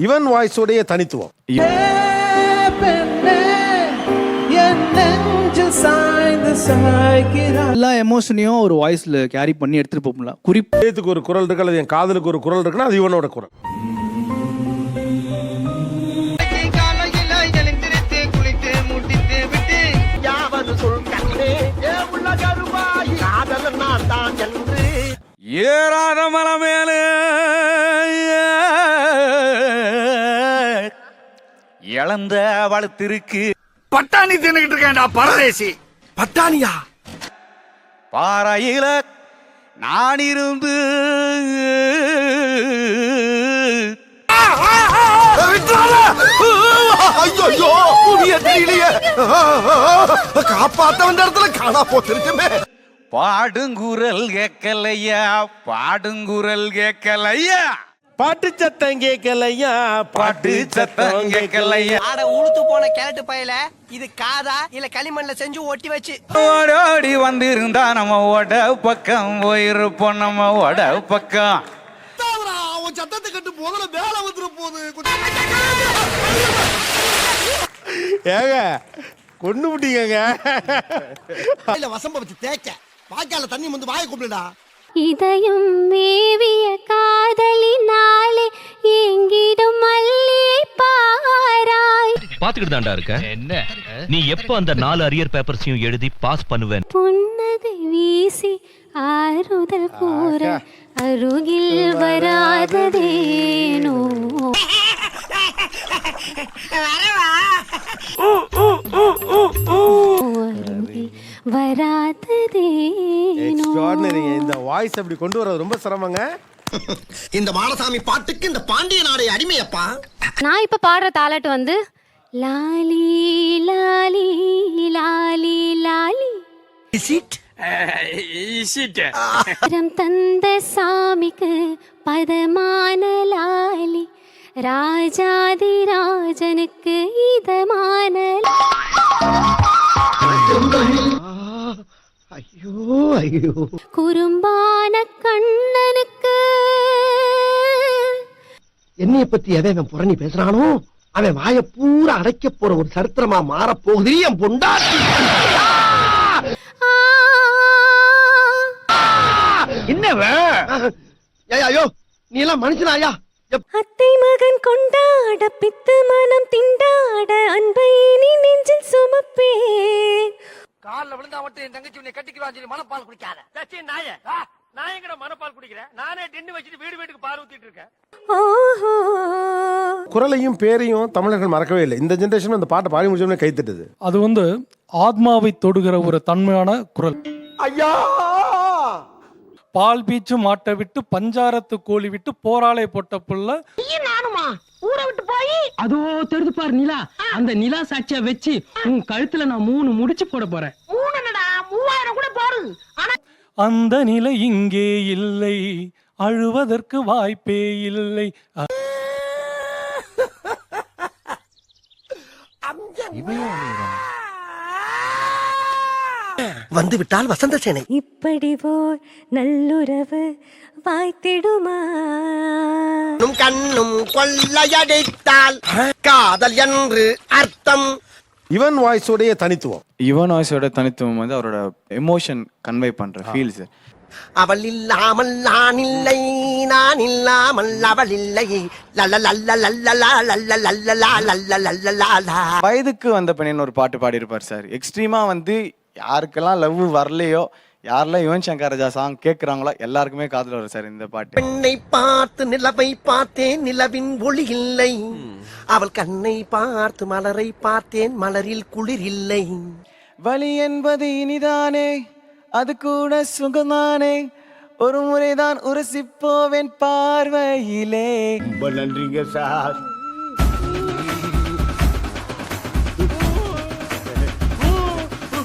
இவன் வாய்ஸோடைய தனித்துவம். எல்லா எமோஷனையும் ஒரு வாய்ஸ்ல கேரி பண்ணி எடுத்துட்டு போகலாம். குறிப்புக்கு ஒரு குரல் இருக்கு, அல்லது என் காதலுக்கு ஒரு குரல் இருக்குன்னா அது இவனோட குரல். ஏறாத மலை மேல இழந்த வளர்த்திருக்கு. பட்டாணி தின்னுகிட்டு இருக்கேன்டா பரதேசி. பட்டாணியா? பாறையில நான் இருந்து காப்பாத்த வந்த இடத்துல காணா போத்திருக்குமே. பாடுங்குரல் கேட்கலையா, பாடுங்குரல் கேட்கலையா, பாட்டு சத்தம் கேட்கலையா, பாட்டு சத்தம் கேட்கலையா. ஆட உளுத்து போன கேரட்டு பயல, இது காதா இல்ல களிமண்ல செஞ்சு ஒட்டி வச்சு ஓடோடி வந்திருந்தா நம்ம ஓட பக்கம் போயிருப்போம். நம்ம ஓட பக்கம் சத்தத்தை கட்டு முதல்ல வேலை வந்துரு போகுது. ஏங்க கொண்டு விட்டீங்க. வசம்ப வச்சு தேய்க்க வாய்க்கால தண்ணி வந்து வாயை கூப்பிடுடா. இதயம் மேவிய காதலினாலே எங்கிடும் மல்லி பாராய். பாத்துக்கிட்டு தான்டா இருக்க. என்ன நீ எப்ப அந்த 4 அரியர் பேப்பர்ஸையும் எழுதி பாஸ் பண்ணுவேன்? புன்னகை வீசி ஆறுதல் கூற அருகில் வராததேனோ. எக்ஸ்ட்ராடினரிங்க. இந்த வாய்ஸ் அப்படி கொண்டு வர ரொம்ப சிரமங்க. இந்த மாலசாமி பாட்டுக்கு இந்த பாண்டிய நாடே அடிமையப்பா. நான் இப்ப பாடுற தாலாட்டு வந்து லாலி லாலி லாலி லாலி தந்த சாமிக்கு பதமான லாலி, ராஜாதி ராஜனுக்கு இதமான. ஐயோ ஐயோ. குறும்பான கண்ணனுக்கு. என்னைய பத்தி எவன் புரணி பேசுறானோ அவன் வாய பூரா அடைக்க போற ஒரு சரித்திரமா மாற போகுது என் பொண்டாட்டி. ஐயோ நீ எல்லாம் மனுஷனாயா? அத்தை மகன் கொண்டாட பித்து மனம் திண்டாட அன்பை நீ நெஞ்சில் சுமப்பே. கால்ல விழுந்தா மட்டும் என் தங்கச்சி உன்னை கட்டிக்குவான்னு சொல்லி மனப்பால் குடிக்காத. சச்சி நாயே, நான் எங்கட மனப்பால் குடிக்கிறேன்? நானே டென்னு வச்சுட்டு வீடு வீட்டுக்கு பால் ஊத்திட்டு இருக்கேன். ஓஹோ. குரலையும் பேரையும் தமிழர்கள் மறக்கவே இல்லை. இந்த ஜெனரேஷன் அந்த பாட்டை பாடி முடிச்சோம்னே கைத்தட்டுது. அது வந்து ஆத்மாவை தொடுகிற ஒரு தன்மையான குரல். ஐயா பால் பீச்சு மாட்டை விட்டு பஞ்சாரத்து கோழி விட்டு போராளை போட்ட புள்ள. நானுமா ஊரை விட்டு போய் அதோ தெரிது பாரு நிலா. அந்த நிலா சாட்சியா வச்சு உன் கழுத்துல நான் 3 முடிச்சு போட போறேன். 3000 கூட போடு. அந்த நிலை இங்கே இல்லை, அழுவதற்கு வாய்ப்பே இல்லை. வந்து விட்டால் வசந்த சேனை. இப்படி போர் நல்லுறவு வாய்த்திடுமா? கண்ணும் கொள்ளையடித்தால் காதல் என்று அர்த்தம். இவன் வாய்ஸோடைய தனித்துவம். யுவன் வாய்ஸோட தனித்துவம் வந்து அவரோட எமோஷன் கன்வே பண்ற ஃபீல்ஸ். அவள் இல்லாமல் நான் இல்லை, நான் இல்லாமல் அவள் இல்லை. வயதுக்கு வந்த பெண்ணின் ஒரு பாட்டு பாடி இருப்பார் சார். எக்ஸ்ட்ரீமா வந்து யாருக்கெல்லாம் லவ் வரலையோ, யாரெல்லாம் யுவன் சங்கர் ராஜா சாங் கேட்குறாங்களோ எல்லாருக்குமே காதல் வரும் சார் இந்த பாட்டு. பெண்ணை பார்த்து நிலவை பார்த்தேன், நிலவின் ஒளி இல்லை. அவள் கண்ணை பார்த்து மலரை பார்த்தேன், மலரில் குளிர் இல்லை. வலி என்பது இனிதானே, அது கூட சுகமானே, ஒரு முறைதான் உரசிப்போவேன் பார்வையிலே. ரொம்ப நன்றிங்க சார்.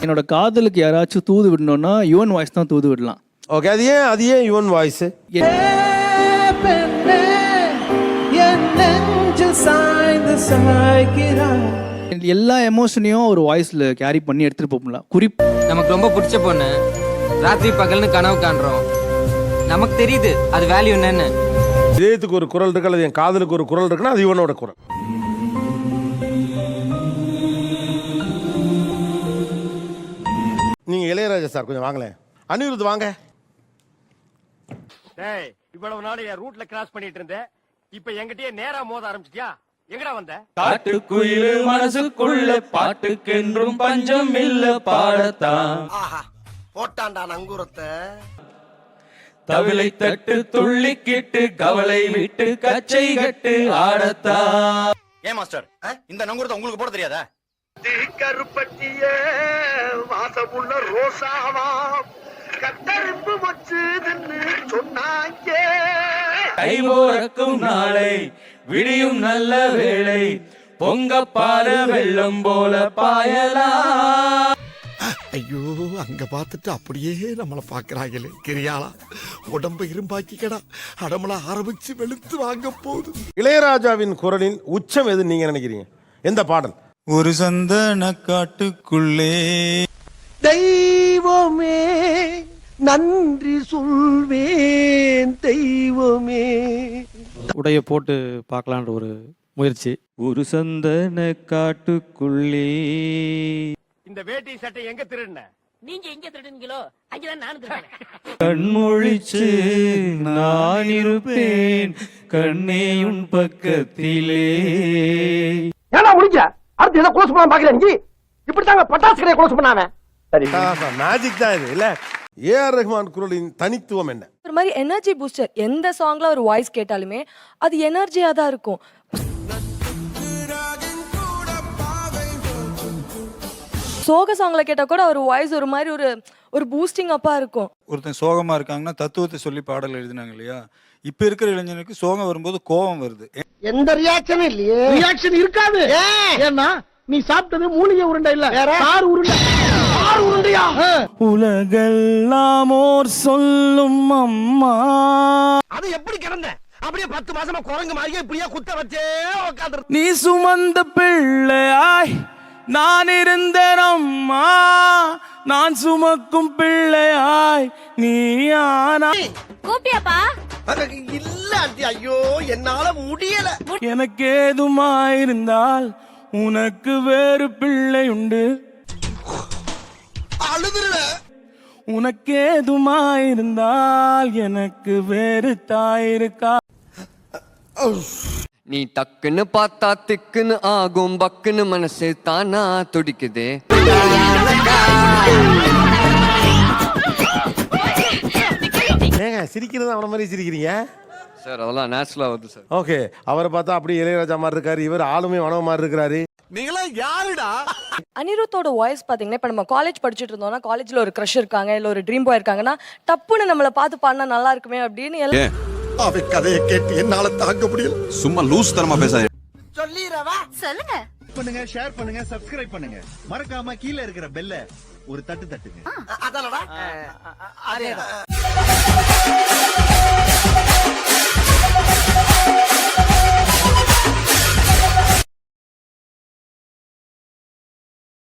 என்னோட காதலுக்கு யாராச்சும் தூது விடணும்னா யுவன் வாய்ஸ் தான் தூது விடலாம். ஓகே, அது ஏன் யுவன் வாய்ஸ்? எல்லா எமோஷனையும் ஒரு வாய்ஸ்ல கேரி பண்ணி எடுத்துட்டு போகலாம். குறிப்பு நமக்கு ரொம்ப பிடிச்ச பொண்ணு ராத்திரி பகல்னு கனவு காண்றோம். நமக்கு தெரியுது அது வேல்யூ என்னன்னு. இதயத்துக்கு ஒரு குரல் இருக்கு அல்லது என் காதலுக்கு ஒரு குரல் இருக்குன்னா அது இவனோட குரல். நீங்க இளையராஜா சார் கொஞ்சம் வாங்களேன். அனிருத் வாங்க. டேய் இவ்வளவு நாள் என் ரூட்ல கிராஸ் பண்ணிட்டு இருந்தேன், இப்ப என்கிட்டயே நேரா மோத ஆரம்பிச்சிட்டியா? எங்கடா வந்த? காட்டுக்குயிலு மனசுக்குள்ள பாட்டுக்கென்றும் பஞ்சம் இல்ல பாடத்தான். ஆஹா போட்டான்டா நங்கூரத்தை. தவிலை தட்டு துள்ளிக்கிட்டு கவலை விட்டு கச்சை கட்டு ஆடத்தான். ஏன் மாஸ்டர் இந்த நங்குறத உங்களுக்கு போட தெரியாதா? கருப்பட்டிய வாசமுள்ள ரோசாவா கத்தரிப்பு வச்சுதுன்னு சொன்னாங்க. கை போறக்கும் நாளை விடியும் நல்ல வேளை பொங்க பால வெள்ளம் போல பாயலாம். ஐயோ அங்க பார்த்துட்டு அப்படியே நம்மளை பாக்குறாங்களே கிரியாளா, உடம்ப இரும்பாக்கிக்கடா, அடமள ஆரம்பிச்சு வெளுத்து வாங்க போகுது. இளையராஜாவின் குரலின் உச்சம் எது நீங்க நினைக்கிறீங்க? எந்த பாடல்? ஒரு சந்தன காட்டுக்குள்ளே தெய்வமே நன்றி சொல்வேன் தெய்வமே. உடைய போட்டு பார்க்கலான்ற ஒரு முயற்சி. ஒரு சந்தன காட்டுக்குள்ளே. இந்த வேட்டி சட்டை எங்க திருடுன? நீங்க எங்க திருடுனீங்களோ அங்கதான் நானும் திருடுனேன். கண்மொழிச்சு நான் இருப்பேன் கண்ணேயும் பக்கத்திலே. ஏன்னா முடிஞ்ச அடுத்து எதை க்ளோஸ் பண்ண பாக்கல நீ? இப்படித்தாங்க பட்டாசு கடையை க்ளோஸ் பண்ணாம. சரி மேஜிக் தான் இது இல்ல. ஏஆர் ரஹ்மான் குரலின் தனித்துவம் என்ன? ஒரு மாதிரி எனர்ஜி பூஸ்டர். எந்த சாங்ல ஒரு வாய்ஸ் கேட்டாலுமே அது எனர்ஜியா தான் இருக்கும். சோக சாங்ல கேட்டா கூட ஒரு வாய்ஸ் ஒரு மாதிரி ஒரு பூஸ்டிங் அப்பா இருக்கும். ஒருத்தன் சோகமா இருக்காங்கன்னா தத்துவத்தை சொல்லி பாடல் எழுதினாங்க இல்லையா? இப்ப இருக்கிற இளைஞனுக்கு சோகம் வரும்போது கோபம் வருது. எந்த ரியாக்ஷனும் இல்லையே. ரியாக்ஷன் இருக்காது. ஏன்னா நீ சாப்பிட்டது மூலிகை உருண்டை இல்ல, சாறு உருண்டை. சாறு உருண்டையா? உலகெல்லாம் ஓர் சொல்லும் அம்மா. அது எப்படி கிடந்த? அப்படியே 10 மாசமா குரங்கு மாதிரியே இப்படியே குத்த வச்சே உட்கார்ந்து. நீ சுமந்த பிள்ளையாய் நான் இருந்தேன் அம்மா, நான் சுமக்கும் பிள்ளையாய் நீ ஆனா. கூப்பியாப்பா? இல்ல ஆண்டி, ஐயோ என்னால முடியல. எனக்கு ஏதுமாயிருந்தால் உனக்கு வேறு பிள்ளை உண்டு. அழுதுருவேன். உனக்கு ஏதுமாயிருந்தால் எனக்கு வேறு தாயிருக்கா. நீ டக்குன்னு பார்த்தா திக்குன்னு ஆகும் பக்குன்னு மனசு தானா துடிக்குதே. ஏங்க சிரிக்கிறது அவன மாதிரி சிரிக்கிறீங்க சார்? அதெல்லாம் நேச்சுரலா வருது சார். ஓகே, அவரை பார்த்தா அப்படியே இளையராஜா மாதிரி இருக்காரு, இவர் ஆளுமே வனவ மாதிரி இருக்காரு. நீங்களா யாருடா? அனிருத்தோட வாய்ஸ் பாத்தீங்கன்னா இப்ப நம்ம காலேஜ் படிச்சுட்டு இருந்தோம்னா காலேஜ்ல ஒரு க்ரஷ் இருக்காங்க இல்ல ஒரு ட்ரீம் பாய் இருக்காங்கன்னா டப்புன்னு நம்மள பார்த்து பாடினா நல்லா இருக்குமே அப்படின்னு அவ கதையை கேட்டு என்னால தாங்க முடியல. சும்மா லூஸ் தரமா பேசாத. சொல்லிரவா? சொல்லுங்க. பண்ணுங்க, ஷேர் பண்ணுங்க, சப்ஸ்கிரைப் பண்ணுங்க. மறக்காம கீழ இருக்கிற பெல்ல ஒரு தட்டு தட்டுங்க. அதானடா. அதேதான்.